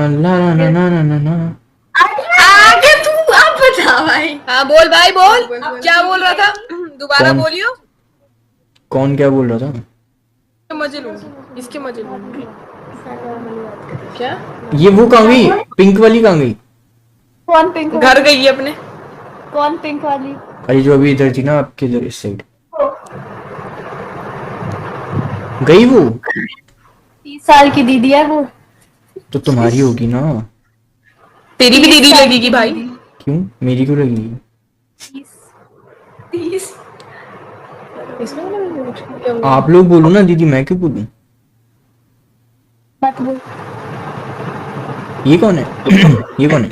ला ला ना ना ना ना ना। आगे तू अब बता भाई। हाँ बोल भाई बोल, बोल। क्या बोल रहा था? दोबारा कौन बोलियो। कौन क्या बोल रहा था? मजे लूंगी, इसके मजे लूंगी। क्या? ये वो कहाँ गई? पिंक वाली कहाँ गई? कौन पिंक घर गई है अपने। कौन पिंक वाली? अरे जो अभी इधर थी ना आपके इधर इस साइड गई वो? 30 साल की दीदी है वो। तो तुम्हारी होगी ना? तेरी भी दीदी लगेगी भाई। क्यों मेरी क्यों लगी? 30। आप लोग बोलो ना दीदी, मैं क्यों बोलूं? मत बोल। ये कौन है? ये कौन है?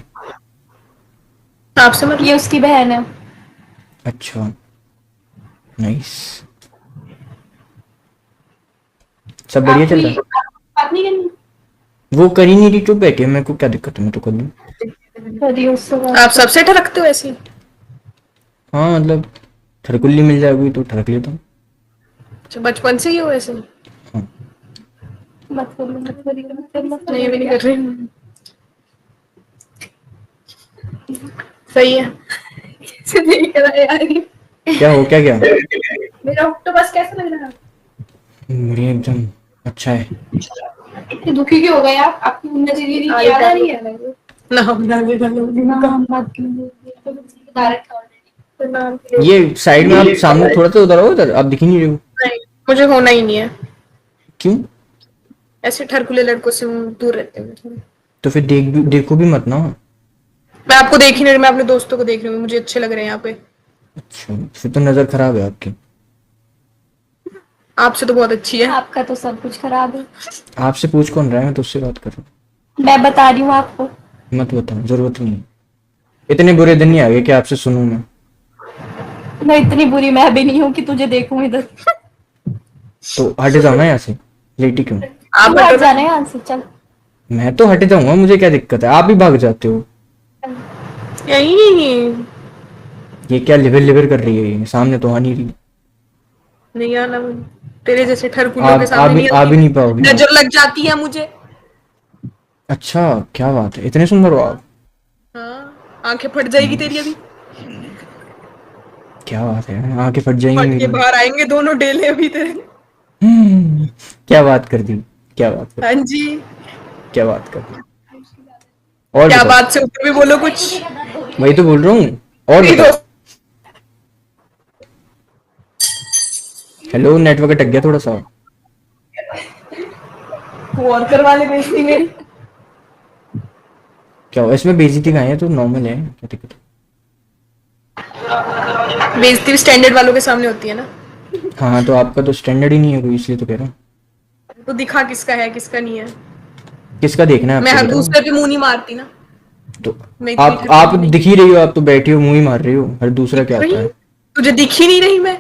आपसे मतलब ये उसकी बहन है। अच्छा नाइस। सब बढ़िया चल रहा है? बात नहीं करनी। वो कर ही नहीं रही, चुप बैठे, मेरे को क्या दिक्कत है, मैं तो कर लूं। करिए उससे बात। आप सबसे ठरकते हो ऐसे ही? हाँ मतलब ठरकुल्ली मिल जाएगी तो ठरक लेता हूँ। अच्छा, बचपन से ही हो ऐसे? हाँ। मत करो मत करिए मत करिए मत नहीं, करिए। मैं नहीं कर रही। सही है। कैसे देख रहा है यार ये? क्या हो क्या क्या? मेरा ऑक्टोपस कैसा लग रहा है? मेरी एकदम अच्छा है। इतने दुखी क्यों हो गए आप? आपकी नजरिए की याद आ रही है? ना हम ना भी ना मत कीजिए। Direct already. ये साइड में आप सामने थोड़ा सा उधर आओ, उधर आप दिख ही नहीं रहे हो। नहीं, मुझे होना ही नहीं है। क्यों? ऐसे ठरकुले लड़कों से दूर रहते हैं थोड़े। तो फिर देखो भी मत ना। मैं आपको देख ही नहीं रही, मैं अपने दोस्तों को देख रही हूँ, मुझे अच्छे लग रहे हैं यहाँ पे। अच्छा फिर तो नजर खराब है आपकी। आपसे तो बहुत अच्छी है। आपका तो सब कुछ खराब है। आपसे पूछ कौन रहा है, मैं तो उससे बात कर रहा मैं बता रही हूँ आपको। हूँ। मत बताओ, जरूरत नहीं है। इतने बुरे दिन नहीं आ गए कि आपसे सुनूं मैं। मैं इतनी बुरी मैं भी नहीं हूँ कि तुझे देखूं इधर। तो हट जाओ ना यहाँ से, लेटी क्यों? आप हट हटो जाना है यहाँ से चल। मैं तो हट जाऊंगा, मुझे क्या दिक्कत है, आप भी भाग जाते हो। यही। ये क्या लिवर लिवर कर रही है, ये सामने तो आ नहीं रही। नहीं आना मुझे। तेरे जैसे ठरकुलों के आप सामने नहीं आ भी आती। नहीं पाओगी। नजर लग जाती है मुझे। अच्छा क्या बात है, इतने सुंदर हो आप। हाँ, आंखें फट जाएगी तेरी अभी। क्या बात है, आंखें फट जाएंगी फट के मेरी। बाहर आएंगे दोनों डेले अभी तेरे। क्या बात कर दी, क्या बात कर हाँ जी। क्या बात कर दी। और क्या बताओ। बात से ऊपर भी बोलो कुछ। वही तो बोल रहा हूँ। और मेरी बताओ। दोस्त हेलो, नेटवर्क अटक गया थोड़ा सा। और करवा ले बेइज्जती मेरी। क्या हुआ इसमें, बेइज्जती कहाँ है, तो नॉर्मल है, क्या दिक्कत बेइज्जती भी स्टैंडर्ड वालों के सामने होती है ना। है? हाँ तो आपका तो स्टैंडर्ड ही नहीं है कोई, इसलिए तो कह रहा हूँ। तो दिखा किसका है किसका नहीं है। किसका देखना है मैं आपको, हर बताओ। दूसरे पे मुंह नहीं मारती ना। तो मैं इतनी आप ठरकुली दिख नहीं। ही रही हो, आप तो बैठी हो मुंह ही मार रही हो, हर दूसरा क्या रही आता है? तुझे दिख ही नहीं रही मैं।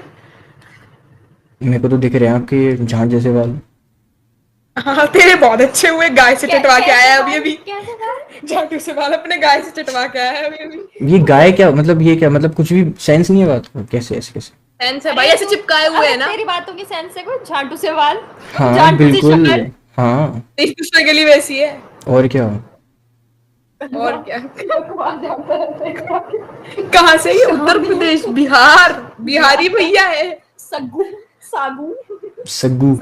मेरे को तो दिख रहे हैं आपके झांझ जैसे बाल। हाँ तेरे बहुत अच्छे हुए, गाय से चटवा के आया अभी अभी। झाटू से बाल अपने गाय से चटवा के आया अभी अभी। ये गाय क्या मतलब, ये क्या मतलब, कुछ भी सेंस नहीं है बात का, कैसे ऐसे कैसे? सेंस है भाई, ऐसे चिपकाए हुए है ना। तेरी बातों की सेंस है कोई झाटू से वाल। हाँ झाटू से बिल्कुल। शक्ल। हाँ तेरी तो शक्ल ही वैसी है। और क्या। और क्या। कहाँ से ये? उत्तर प्रदेश, बिहार, बिहारी भैया है। सग्गू सागू। सग्गू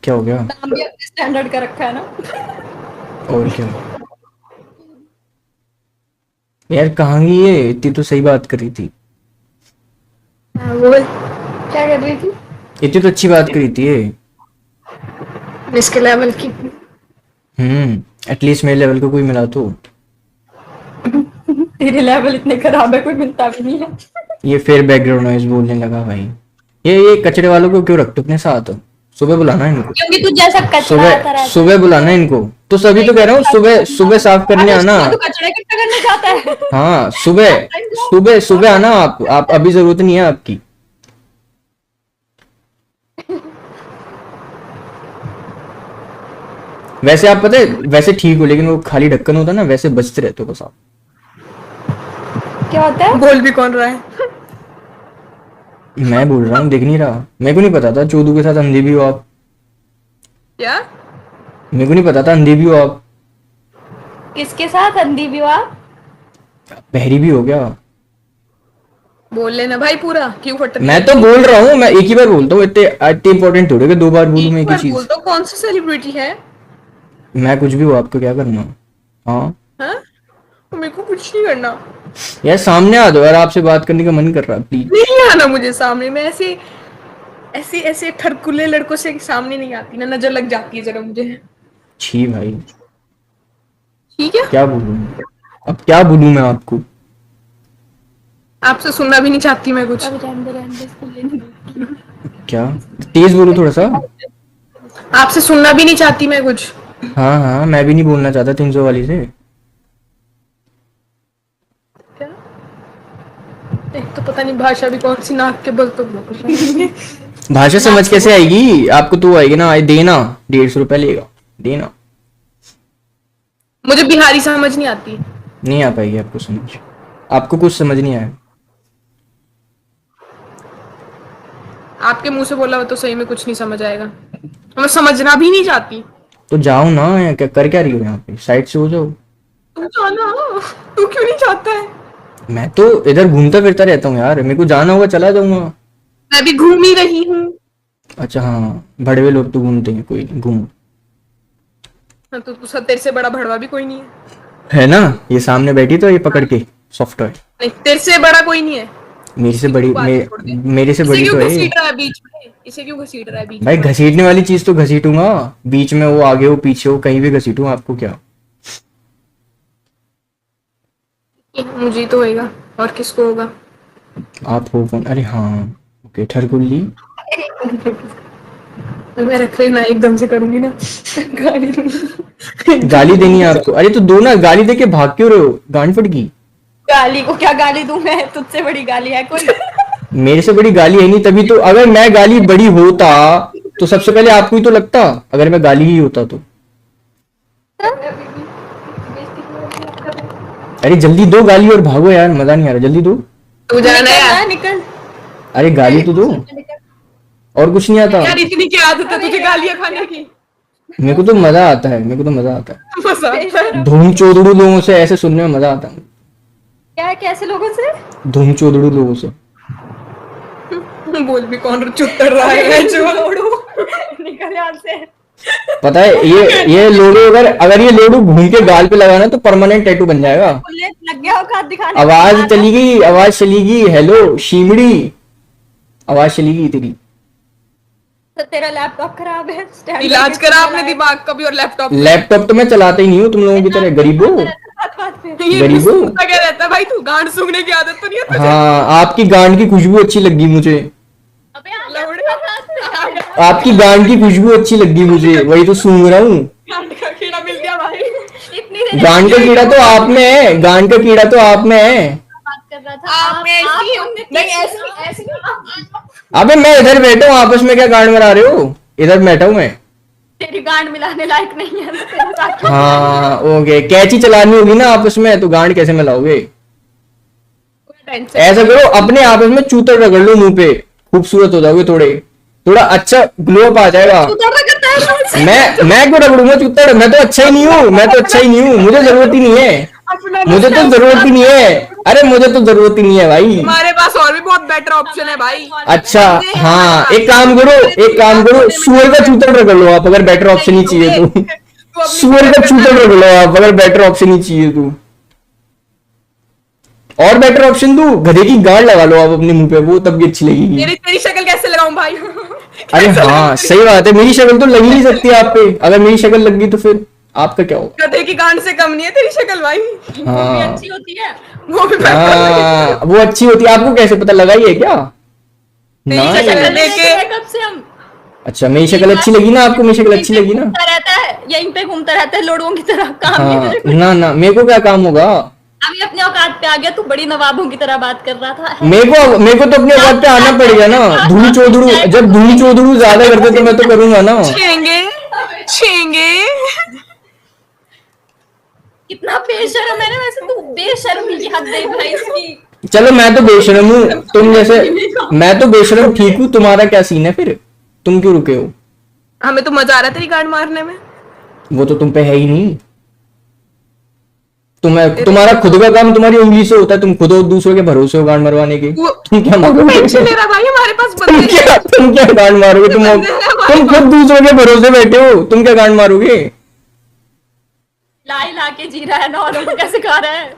क्या हो गया? नाम भी अपने स्टैंडर्ड का रखा है ना। और क्या यार, कहाँ गई ये, इतनी तो सही बात कर रही थी। वो क्या कर रही थी? इतनी तो अच्छी बात करी थी ये। इसके लेवल की। एटलीस्ट मेरे लेवल को कोई मिला तो। तेरे लेवल इतने खराब है कोई मिलता भी नहीं है। ये फिर बैकग्राउंड नॉइज बोलने लगा भाई। ये कचरे वालों को क्यों रखते हो अपने साथ? सुबह बुलाना इनको। क्योंकि तू जैसा कचरा आता सुबह रहता सुबह बुलाना इनको, तो सभी तो कह रहा हूँ सुबह सुबह साफ करने आना। तू कचरा इकट्ठा करने जाता है। हाँ सुबह सुबह सुबह आना, आप अभी जरूरत नहीं है आपकी। वैसे आप पता है, वैसे ठीक हो, लेकिन वो खाली ढक्कन होता है ना, वैसे बचते रहते हो बस आप। क्या होता है? बोल भी कौन रहा है? मैं बोल रहा हूँ, दिख नहीं रहा? मेरे को नहीं पता था चोदू के साथ अंधे भी हो आप। क्या? मेरे को नहीं पता था अंधी भी हो आप, किसके साथ अंधी भी हो आप? बहरी भी हो क्या? बोल लेना भाई पूरा, क्यों फट रही मैं तो बोल रहा हूँ, मैं एक ही बार बोलता हूँ, इतने इतने इंपॉर्टेंट थोड़े कि 2 बार बोलूँ मैं एक ही बार बोल चीज। दो, कौन सी सेलिब्रिटी है? मैं कुछ भी हूँ, आपको क्या करना? हाँ हाँ, मेरे को कुछ नहीं करना। यार सामने आ जाओ यार, आपसे बात करने का मन कर रहा है, प्लीज। नहीं आना मुझे सामने, मैं ऐसे ऐसे ऐसे ठरकुले लड़कों से सामने नहीं आती ना, नजर लग जाती है जरा मुझे। छी भाई, ठीक है, क्या बोलूँ अब, क्या बोलूँ मैं आपको? आपसे सुनना भी नहीं चाहती मैं कुछ। अब रहने दे, इसको लेने दो। क्या तेज बोलो थोड़ा सा। आपसे सुनना भी नहीं चाहती मैं कुछ। हाँ हाँ, मैं भी नहीं बोलना चाहता 300 वाली से। क्या? एक तो पता नहीं भाषा भी कौन सी नाक के बल तो बोल रही है। भाषा समझ कैसे आएगी आपको? तो आएगी ना, देना 150 रुपए लेगा, देना। मुझे बिहारी समझ नहीं आती। नहीं आ पाएगी आपको समझ, आपको कुछ समझ नहीं आया। आपके मुंह से बोला हो तो सही में कुछ नहीं समझ आएगा, मैं समझना भी नहीं चाहती। तो जाओ ना, या क्या कर क्या रही हो यहाँ पे? साइड से हो जाओ। तू जाना, तू क्यों नहीं चाहता है? मैं तो इधर घूमता फिरता रहता हूँ यार, मेरे को जाना होगा चला जाऊंगा। मैं भी घूम ही रही हूँ। अच्छा हाँ, बड़े लोग तो घूमते हैं, कोई नहीं, घूम। हाँ, तो तेरे से बड़ा भड़वा भी कोई नहीं है। है ना, ये सामने बैठी तो ये पकड़ के सॉफ्ट टॉय। नहीं, तेरे से बड़ा कोई नहीं है। मेरे से बड़ी, बात छोड़ दे। मेरे से इसे बड़ी क्यों तो है। घसीट रहा है बीच में? इसे क्यों घसीट रहा है बीच भाई में? घसीटने वाली चीज तो घसीटूंगा, बीच में हो, आगे हो, पीछे हो, कहीं भी घसीटूं, आपको क्या? मुझे ही तो होएगा, और किसको होगा? आप हो कौन? अरे हाँ, ओके, ठरकुल्ली। मैं रख लेना, एकदम से करूंगी ना गाली दूंगी। गाली देनी है आपको? अरे तो दो ना, गाली देके भाग क्यों रहे हो? गांड फट गई। गाली को क्या गाली दूं मैं? तुझसे बड़ी गाली है कोई? मेरे से बड़ी गाली है नहीं, तभी तो। अगर मैं गाली बड़ी होता तो सबसे पहले आपको ही तो लगता, अगर मैं गाली ही होता तो। अरे जल्दी दो गाली और भागो यार, मजा नहीं आ रहा, जल्दी दो। तू जाना निकल यार। ना, निकल। अरे गाली तो दो, और कुछ नहीं आता। यार इतनी क्या आदत है तुझे गालियां खाने की? मेरे को तो मजा आता है, मेरे को तो मजा आता है। मजा आता है। धूम चोदड़ू लोगों से ऐसे सुनने में मजा आता है। क्या है, कैसे लोगों से? धूम चोदड़ू लोगों से। बोल भी कौन चुत्तर रहा है जो निकल यहाँ से। पता है ये लोडू, अगर ये लोडू घूम के गाल पे लगाना तो परमानेंट टैटू बन जाएगा। बुलेट लग गया औकात दिखाने। आवाज चली गई, आवाज चली गई। हेलो शीमड़ी, आवाज चली गई तेरी। तो तेरा लैपटॉप खराब है, स्टैंड इलाज करके करा चला आपने है। दिमाग का भी और लैपटॉप। लैपटॉप तो मैं चलाता ही नहीं हूँ तुम लोगों की तरह, गरीबो। बात बात पे। ये गरीबो। सुनता क्या रहता है भाई? तू गांड सूंघने की आदत तो नहीं है तुझे? हाँ, आपकी गांड की खुशबू अच्छी लगी मुझे, अबे आ लौड़े। जा। आपकी गांड की खुशबू अच्छी लगी मुझे, वही तो सूंघ रहा हूँ। गांड का कीड़ा मिल गया भाई। इतनी देर गांड का कीड़ा तो आप में है, गांड का कीड़ा तो आप में है। बात कर रहा था। आप ऐसी हमने नहीं, तीन- ऐसी ऐसी अबे मैं इधर बैठा हूँ, आपस में क्या गांड मरा रहे हो? इधर बैठा हूँ मैं। तेरी गांड मिलाने लायक नहीं है, तो तेरे साथ क्या? हाँ ओके, कैची चलानी होगी ना आपस में, तो गांड कैसे मिलाओगे? टेंशन। ऐसा करो, अपने आपस में चूतर रगड़ लो मुंह पे, खूबसूरत हो जाओगे, थोड़ा अच्छा ग्लो अप आ जाएगा। उतर करता है मैं क्यों रगड़ूंगा चूतर? मैं तो अच्छा ही नहीं हूँ, मैं तो अच्छा ही नहीं हूँ, मुझे जरूरत ही नहीं है, अपना मुझे तो जरूरत ही नहीं है। अरे मुझे तो जरूरत ही नहीं है भाई। हमारे पास और भी बहुत बेटर ऑप्शन है भाई। अच्छा हाँ, एक काम करो, सुअर का चूतर रगड़ लो आप, अगर बेटर ऑप्शन ही चाहिए तो। तू अपनी सुअर का चूतर रगड़ लो आप, अगर बेटर ऑप्शन ही चाहिए तो। और बेटर ऑप्शन दूं? गधे की गांड लगा लो आप अपने मुंह पे, वो तब भी अच्छी लगेगी। तेरी तेरी शक्ल कैसे लगाऊं भाई? अरे हाँ सही बात है, मेरी शक्ल तो लग ही नहीं सकती आप पे, अगर मेरी शक्ल लग गई तो फिर आपका क्या होगा? गधे की गांड से कम नहीं है तेरी शक्ल भाई। हाँ अच्छी होती है। वो भी बेटर हाँ, वो अच्छी होती है, आपको कैसे पता? लगाई है क्या? तेरी ना शक्ल शक्ल लेके- देख रहे कब से हम? अच्छा, मेरी शक्ल अच्छी लगी ना आपको? मेरी शक्ल अच्छी लगी ना? घूमता रहता है, यहीं पे घूमता रहता है लोड़ुओं की तरह, काम नहीं हाँ तुझे। ना, मेरे को क्या काम होगा? अभी अपने औकात पे आ गया, तू बड़ी नवाबों की तरह बात कर रहा था। मेरे को तो अपने बात पे आना पड़ेगा ना। धूल चौधड़ू, जब धूल चौधड़ू ज्यादा करते तो मैं तो करूंगा ना। छेंगे कितना बेशर्म है ना वैसे तू, बेशर्मी की हद है भाई इसकी। चलो मैं तो बेशरम हूँ, तुम जैसे। मैं तो बेशरम ठीक हूँ, तुम्हारा क्या सीन है फिर? तुम क्यों रुके हो? हमें तो मजा आ रहा है तेरी गांड मारने में। वो तो तुम पे है ही नहीं। तुम्हारा खुद का काम तुम्हारी उंगली से होता है, तुम खुद दूसरों के भरोसे हो गांड मरवाने के। तुम क्या मारोगे? टेंशन ले रहा भाई, हमारे पास बंदे हैं। तुम क्या गांड मारोगे? तुम खुद दूसरों के भरोसे बैठे हो, तुम क्या गांड मारोगे? लाई ला के जी रहा है ना, और कैसे खा रहा है।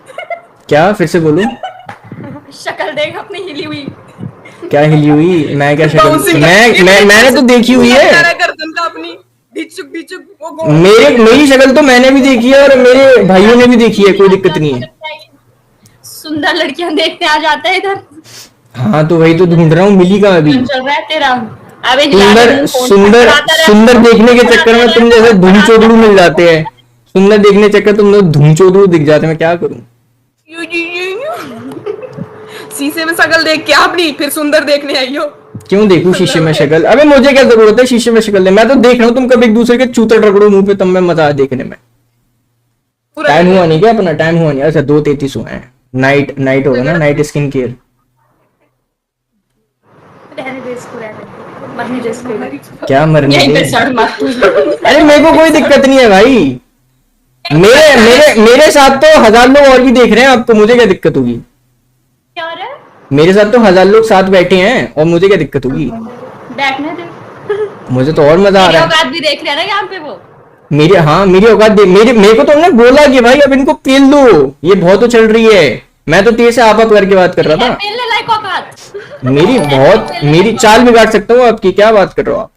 क्या? फिर से बोलो। शक्ल देख अपनी हिली हुई। क्या हिली हुई? मैं क्या शक्ल? Bouncing मैंने तो देखी हुई है। गर्दन का अपनी ढिचुक वो मेरी शक्ल तो मैंने भी देखी है और मेरे भाइयों ने भी देखी है, कोई दिक्कत नहीं है। सुंदर लड़कियां देखते आ जाते हैं इधर। हाँ तो वही तो ढूंढ रहा हूँ, मिली कहाँ अभी? चल रहा है तेरा। अबे सुंदर सुंदर सुंदर देखने के चक्कर में तुम जैसे धूम चोदड़ू मिल जाते हैं। सुंदर देखने के चक्कर तुम लोग धूम चोदड़ू दिख जाते हैं, मैं क्या करूँ? शीशे में शक्ल देख के अपनी फिर सुंदर देखने आई हो। क्यों देखूं शीशे में शक्ल? अबे मुझे क्या जरूरत है शीशे में शक्ल? मैं तो देख रहा हूँ तुम कब एक दूसरे के चूतर रगड़ो मुंह पे, तब मैं मजा आया देखने में। टाइम हुआ नहीं क्या अपना? टाइम हुआ नहीं? अच्छा 2:33 हुआ है। नाइट नाइट होगा ना, नाइट स्किन केयर। रहने दे इसको, रहने दे। मरने दे इसको। क्या मरने यहीं पे दे? सड़ मत तू। अरे मेरे को कोई दिक्कत नहीं है भाई। मेरे मेरे मेरे साथ तो 1000 लोग और भी देख रहे हैं आपको, मुझे क्या दिक्कत होगी? क्या हो रहा है? मेरे साथ तो 1000 लोग साथ बैठे हैं और मुझे क्या दिक्कत होगी? बैठने दे। मुझे तो और मजा आ मेरी रहा है। औकात भी देख रहे हैं ना यहाँ पे वो। मेरी औकात मेरे को तो हमने बोला कि भाई अब इनको पेल दो, ये बहुत तो चल रही है। मैं तो तेज से आप करके बात कर रहा था। पेलने लायक औकात। मेरी चाल बिगाड़ सकता हूँ आपकी, क्या बात कर रहे हो आप?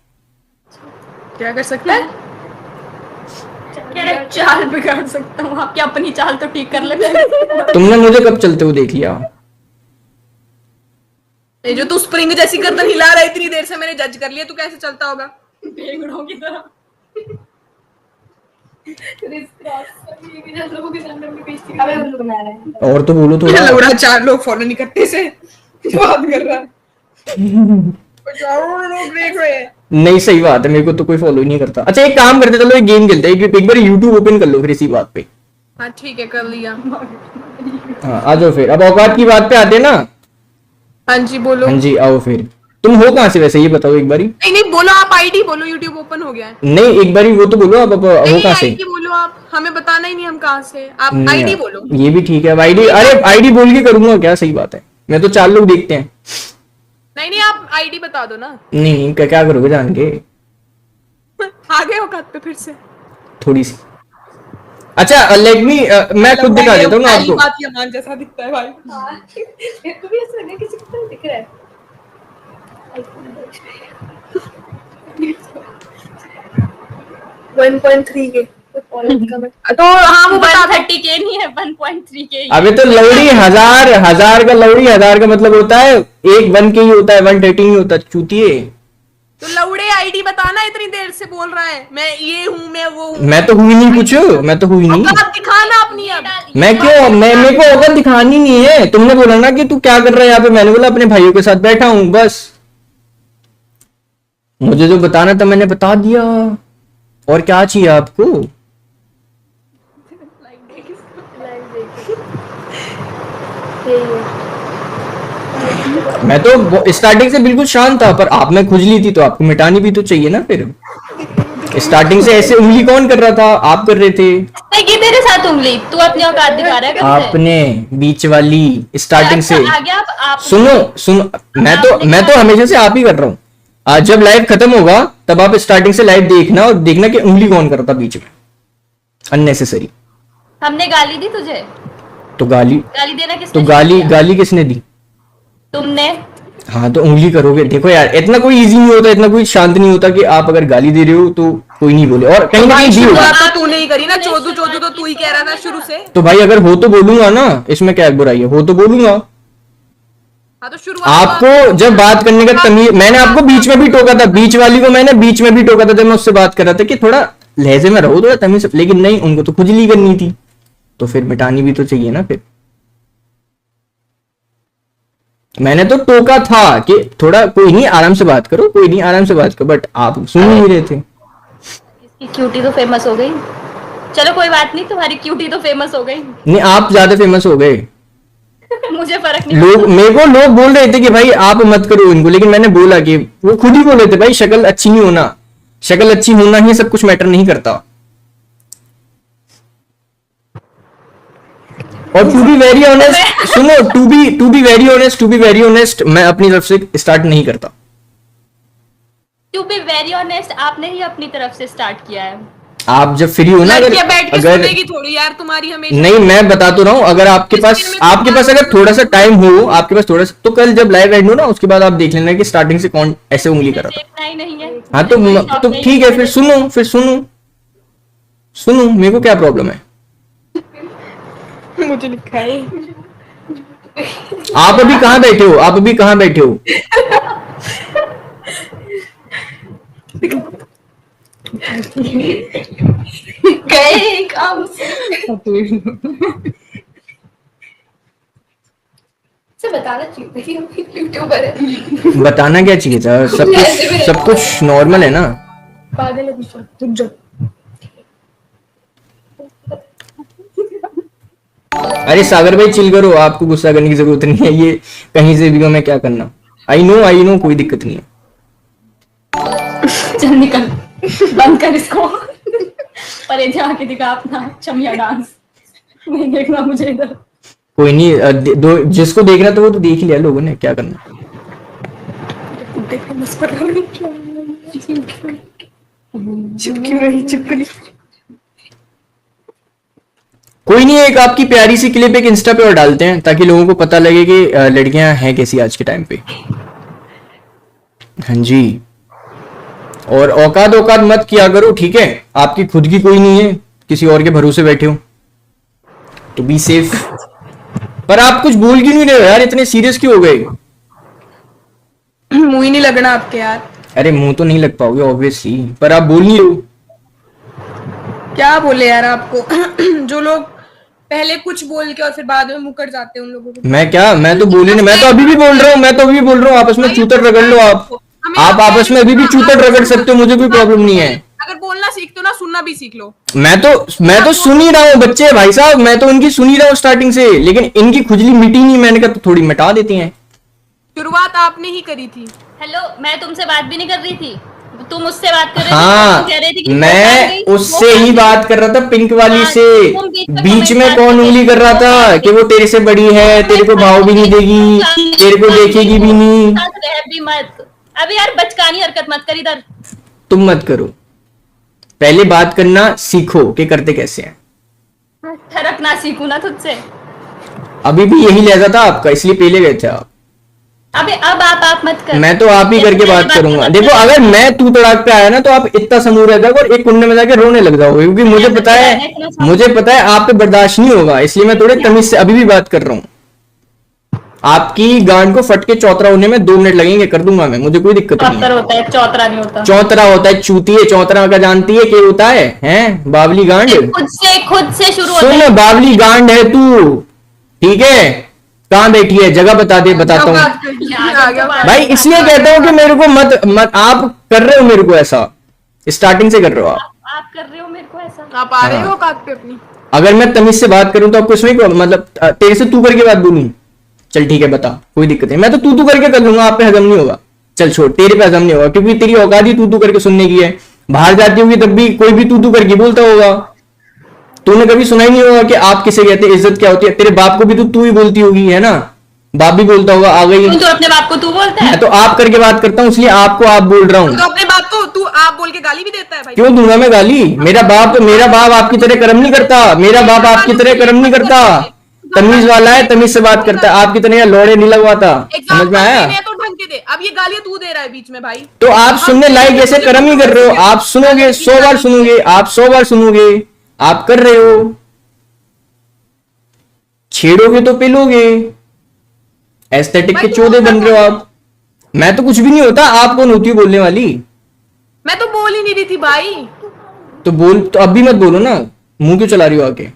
क्या कर सकता है? चाल बिगाड़ सकता हूँ, आपकी अपनी चाल तो ठीक कर ले। तुमने मुझे कब चलते हुए देख लिया? ये जो तू स्प्रिंग जैसी गर्दन हिला रहा है इतनी देर से, मैंने जज कर लिया तू कैसे चलता होगा। भेगड़ों की तरह। और तो बोलो थोड़ा। लग रहा 4 लोग फॉलो नहीं करते से बात कर रहा है। 4 लोग देख रहे हैं। नहीं सही बात है, मेरे को तो कोई फॉलो ही नहीं करता। अच्छा एक काम करते, चलो एक गेम खेलते हैं। एक बार यूट्यूब ओपन कर लो फिर इसी बात पे। हाँ ठीक है, कर लिया। हाँ आ जाओ फिर, अब औकात की बात पे आते हैं ना। हाँ जी बोलो। हाँ जी आओ फिर। तुम हो कहाँ से वैसे, ये बताओ एक बारी। नहीं नहीं बोलो, आप आईडी बोलो, यूट्यूब ओपन हो गया है। नहीं एक बारी वो तो बोलो आप, हो कहाँ से? आईडी बोलो आप, हमें बताना ही नहीं हम कहाँ से। आप नहीं, आईडी बोलो। ये भी ठीक है आईडी। अरे आईडी बोल के करूंगा क्या? सही बात है, मैं तो 4 लोग देखते हैं। नहीं नहीं आप आईडी बता दो ना। नहीं क्या करोगे जान के? आ गए औकात पे फिर से। थोड़ी सी। अच्छा लेट मी, मैं खुद दिखा देता हूँ ना आपको। बात ये मान जैसा दिखता है भाई। मेरे भी ऐसा लगा किसी को दिख रहा है। 1.3 के तो हाँ वो बता 130 के नहीं है, 1.3 के। अबे तो लौड़ी हजार का लौड़ी, 1000 का मतलब होता है एक 1 के ही होता है, 130 नहीं होता चूतिए। तो लौड़े आईडी बताना, इतनी देर से बोल रहा है मैं ये हूँ मैं वो हूँ। मैं तो हुई नहीं कुछ, मैं तो हुई नहीं। आप दिखाना अपनी अब। मैं क्यों, मेरे को औकात दिखानी नहीं है। तुमने बोला ना कि तू क्या कर रहा है यहाँ पे, मैंने बोला अपने भाइयों के साथ बैठा हूँ बस। मुझे जो बताना था मैंने बता दिया, और क्या चाहिए आपको? मैं तो स्टार्टिंग से बिल्कुल शांत था, पर आप में खुजली थी तो आपको मिटानी भी तो चाहिए ना। फिर स्टार्टिंग से ऐसे उंगली कौन कर रहा था? आप कर रहे थे। नहीं तेरे साथ उंगली, तू अपनी औकात दिखा रहा है कब से? आपने बीच वाली स्टार्टिंग से। आ गया आप सुनो मैं तो हमेशा से आप ही कर रहा हूँ। आज जब लाइव खत्म होगा तब आप स्टार्टिंग से लाइव देखना और देखना कि उंगली कौन कर रहा था बीच में अननेसेसरी। हमने गाली दी तुझे? तो गाली देना किसने? तो गाली किसने दी? तुमने। हाँ तो उंगली करोगे। देखो यार इतना कोई इजी नहीं होता, इतना कोई शांत नहीं होता कि आप अगर गाली दे रहे हो तो कोई नहीं बोले। और कहीं ना कहीं दी होगी तो तूने ही करी ना, चोदू तो तू ही कह रहा था शुरू से। तो भाई अगर हो तो बोलूंगा ना, इसमें क्या बुराई है? हो तो बोलूंगा। हाँ तो आपको जब बात करने का तमीज, मैंने आपको बीच में भी टोका था, बीच वाली को मैंने बीच में भी टोका था जब मैं उससे बात कर रहा था कि थोड़ा लहजे में रहो, थोड़ा तमीज। लेकिन नहीं, उनको तो खुजली करनी थी, तो फिर मिटानी भी तो चाहिए ना। फिर मैंने तो टोका था कि थोड़ा कोई नहीं आराम से बात करो, कोई नहीं आराम से बात करो, बट आप सुन नहीं रहे थे। इसकी क्यूटी तो फेमस हो गई। चलो कोई बात नहीं, तुम्हारी क्यूटी तो फेमस हो गई। नहीं आप ज्यादा फेमस हो गए। मुझे फर्क नहीं लोग मेरे को लोग बोल रहे थे कि भाई आप मत करो इनको, लेकिन मैंने बोला कि वो खुद ही बोल रहे थे भाई शक्ल अच्छी नहीं होना, शक्ल अच्छी होना ही सब कुछ मैटर नहीं करता। और टू बी वेरी ऑनेस्ट सुनो, टू बी वेरी ऑनेस्ट मैं अपनी तरफ से स्टार्ट नहीं करता। टू बी वेरी ऑनेस्ट, आपने ही अपनी तरफ से स्टार्ट किया है। आप जब फ्री हो ना, लड़कियां बैठ के अगर सुनेगी थोड़ी यार तुम्हारी हमेशा। नहीं, मैं बता तो रहा हूँ, अगर आपके पास अगर थोड़ा सा टाइम हो, आपके पास थोड़ा सा, तो कल जब लाइव एंड हो ना, उसके बाद आप देख लेना कि स्टार्टिंग से कौन ऐसे उंगली कर रहा था। देखना ही नहीं है। हाँ तो ठीक है, फिर सुनो, मेरे को क्या प्रॉब्लम है। मुझे लिखा है आप अभी कहाँ बैठे हो? गए काम से बताना चाहिए यूट्यूबर है। बताना क्या चाहिए था, सब कुछ नॉर्मल है ना। पागल है रुक जा। अरे सागर भाई चिल करो, आपको गुस्सा करने की जरूरत नहीं है, ये कहीं से भी हमें क्या करना। आई नो कोई दिक्कत नहीं है। चल निकल, बंद कर इसको। परे जाके दिखा अपना चमिया डांस, नहीं देखना मुझे इधर। कोई नहीं, जिसको देखना तो वो तो देख ही लिया लोगों ने, क्या करना। कोई नहीं, एक आपकी प्यारी सी क्लिप एक इंस्टा पे और डालते हैं, ताकि लोगों को पता लगे कि लड़कियां हैं कैसी आज के टाइम पे। हाँ जी, और औकात मत किया करो, ठीक है। आपकी खुद की कोई नहीं है, किसी और के भरोसे बैठे हो, तो बी सेफ। पर आप कुछ बोल क्यों नहीं रहे हो यार, इतने सीरियस क्यों हो गए? मुंह ही नहीं लगना आपके यार। अरे मुंह तो नहीं लग पाओगे ऑब्वियसली, पर आप बोल नहीं रहे हो। क्या बोले यार आपको। जो लोग पहले कुछ बोल के और फिर बाद में मुकर जाते हैं, उन लोगों को। मैं तो बोले नहीं, मैं तो अभी भी बोल रहा हूँ, आपस में चूतर रगड़ लो। आप आपस में अभी भी चूतर रगड़ सकते हो, मुझे कोई प्रॉब्लम नहीं है। अगर बोलना सीखते हो ना, सुनना भी सीख लो। मैं तो सुन ही रहा हूँ बच्चे, भाई साहब, मैं तो उनकी सुन ही रहा हूँ स्टार्टिंग से, लेकिन इनकी खुजली मिटी नहीं, मैंने कहा तो थोड़ी मिटा देती हैं। शुरुआत आपने ही करी थी। हेलो, मैं तुमसे बात भी नहीं कर रही थी, तुम उससे बात कर रहे थे। हाँ, तुम कह रहे थे कि मैं उससे ही बात कर रहा था, पिंक वाली हाँ, से। तुम बीच में बात कौन कर उंगली कर रहा था कि वो तेरे से बड़ी है, तेरे को भाव भी नहीं देगी, तेरे को देखेगी भी नहीं। रह भी मत, अभी यार बचकानी हरकत मत कर इधर। तुम मत करो, पहले बात करना सीखो कि करते कैसे हैं। ठरकना सीखू ना तुझसे। अभी भी यही लहजा था आपका, इसलिए पहले गए थे आप। अबे अब आप मत कर। मैं तो आप ही करके बात करूंगा। देखो, अगर मैं तू तड़ाक पे आया ना, तो आप इतना समूह रह जाओगे और एक कोने में जाके रोने लग जाओगे, क्योंकि मुझे पता है आप पे बर्दाश्त नहीं होगा, इसलिए मैं थोड़े तमीज से अभी भी बात कर रहा हूँ। आपकी गांड को फट के चौतरा होने में 2 मिनट लगेंगे, कर दूंगा मैं, मुझे कोई दिक्कत नहीं है। होता है, चौतरा नहीं होता। चौतरा होता है चूतिए, चौतरा का जानती है क्या होता है? हैं बावली गांड। खुद से शुरू होता है। सुन, बावली गांड है तू, ठीक है? कहाँ बैठी है, जगह बता दे, बताता हूँ भाई। इसलिए कहता हूँ कि मेरे को मत आप कर रहे हो मेरे को ऐसा, स्टार्टिंग से कर रहे हो आप कर रहे हो मेरे को ऐसा। आप आ रहे हो काट पे अपनी। अगर मैं तमीज से बात करूं तो आपको इसमें प्रॉब्लम, मतलब तेरे से तू करके बात बोलूं? चल ठीक है, बता, कोई दिक्कत नहीं, मैं तो तू करके कर लूंगा, आप पे हजम नहीं होगा। चल छोड़, तेरे पे हजम नहीं होगा, क्योंकि तेरी औकात ही तू करके सुनने की है। बाहर जाती होगी तब भी कोई भी तू करके बोलता होगा, तूने कभी सुना ही नहीं होगा कि आप किसे कहते हैं, इज्जत क्या होती है। तेरे बाप को भी तो तू ही बोलती होगी, है ना? बाप भी बोलता होगा, आ गई तो अपने बाप को तू बोलता है। मैं तो आप करके बात करता हूँ, इसलिए आपको आप बोल रहा हूँ। तो अपने बाप को तू आप बोल के गाली भी देता है भाई। क्यों दूंगा मैं गाली? मेरा बाप आपकी तरह कर्म नहीं करता, मेरा बाप आपकी तरह कर्म नहीं करता, तमीज वाला है, तमीज से बात करता है। आपकी तरह लौड़े नहीं लगवाता, समझ में आया? तो ढंग के दे। अब ये गालियां तू दे रहा है बीच में भाई। तो आप सुनने लायक ऐसे कर्म ही कर रहे हो, आप सुनोगे 100 बार सुनोगे, आप 100 बार सुनोगे, आप कर रहे हो। छेड़ोगे तो पिलोगे, एस्थेटिक के चौधे बन रहे हो आप। मैं तो कुछ भी नहीं होता, आप कौन होती हो बोलने वाली? मैं तो बोल ही नहीं रही थी भाई। तो बोल, तो अब भी मत बोलो ना, मुंह क्यों चला रही हो आके?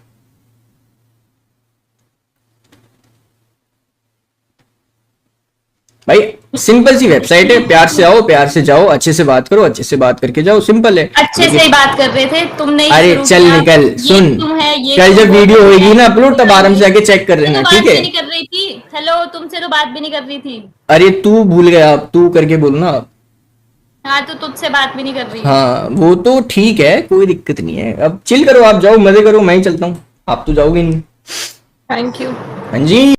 भाई सिंपल सी वेबसाइट है, प्यार से आओ, प्यार से जाओ, अच्छे से बात करो, अच्छे से बात करके जाओ, सिंपल है। अच्छे से ही बात कर रहे थे, तुमने ही अरे शुरू चल किया। निकल, ये सुन, तुम है, ये कल जब तुम हो, वीडियो होगी ना अपलोड, तब आराम से आके चेक कर लेना, तो ठीक बात है? भी नहीं कर रही थी। हेलो, तुमसे तो बात भी नहीं कर रही थी। अरे तू भूल गया, आप तू करके बोलना आप। हाँ, तो तुझसे बात भी नहीं कर रही। हाँ वो तो ठीक है, कोई दिक्कत नहीं है। अब चिल करो, आप जाओ, मजे करो, मैं ही चलता हूँ, आप तो जाओगे नहीं। Thank you. हाँ जी।